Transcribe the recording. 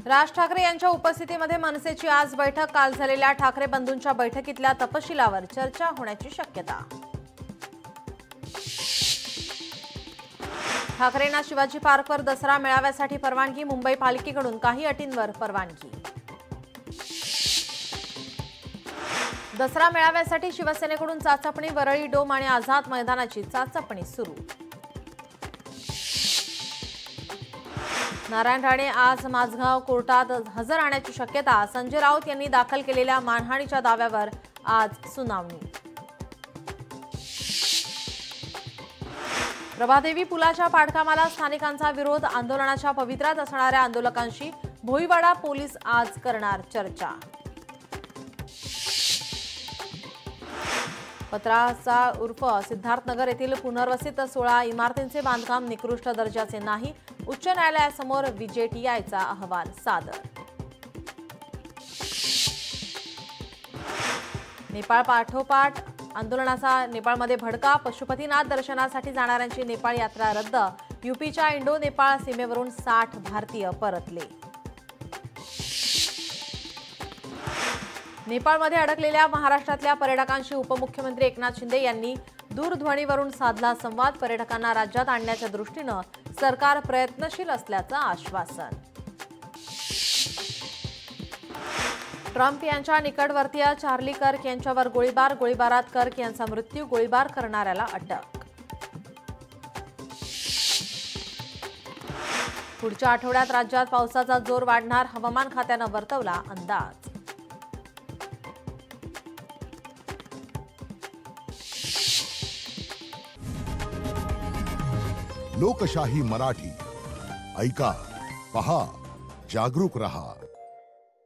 राज ठाकरे यांच्या उपस्थितीमध्ये मनसेची आज बैठक। काल झालेल्या ठाकरे बंधूंच्या बैठकीतल्या तपशिलावर चर्चा होण्याची शक्यता। ठाकरेंना शिवाजी पार्कवर दसरा मेळाव्यासाठी परवानगी। मुंबई पालिकेकडून काही अटींवर परवानगी। दसरा मेळाव्यासाठी शिवसेनेकडून चाचपणी। वरळी डोम आणि आझाद मैदानाची चाचपणी सुरू। नारायण राणे आज माझगाव कोर्टात हजर राहण्याची शक्यता। संजय राऊत यांनी दाखल केलेल्या मानहानीच्या दाव्यावर आज सुनावणी। प्रभादेवी पुलाच्या पाडकामाला स्थानिकांचा विरोध। आंदोलनाच्या पवित्र्यात असणाऱ्या आंदोलकांशी भोईवाडा पोलीस आज करणार चर्चा। पत्राचा उर्फ सिद्धार्थनगर येथील पुनर्वसित 16 इमारतींचे बांधकाम निकृष्ट दर्जाचे नाही। उच्च न्यायालयासमोर विजेटीआयचा अहवाल सादर। नेपाळ पाठोपाठ आंदोलनाचा नेपाळमध्ये भडका। पशुपतीनाथ दर्शनासाठी जाणाऱ्यांची नेपाळ यात्रा रद्द। यूपीच्या इंडो नेपाळ सीमेवरून 60 भारतीय परतले। नेपाळमध्ये अडकलेल्या महाराष्ट्रातल्या पर्यटकांशी उपमुख्यमंत्री एकनाथ शिंदे यांनी दूरध्वनीवरून साधला संवाद। पर्यटकांना राज्यात आणण्याच्या दृष्टीने सरकार प्रयत्नशील असल्याचं आश्वासन। ट्रम्प यांच्या निकटवर्तीय चार्ली कर्क यांच्यावर गोळीबार। गोळीबारात कर्क यांचा मृत्यू। गोळीबार करणाऱ्याला अटक। पुढच्या आठवड्यात राज्यात पावसाचा जोर वाढणार। हवामान खात्यानं वर्तवला अंदाज। लोकशाही मराठी ऐका, पहा, जागरूक रहा।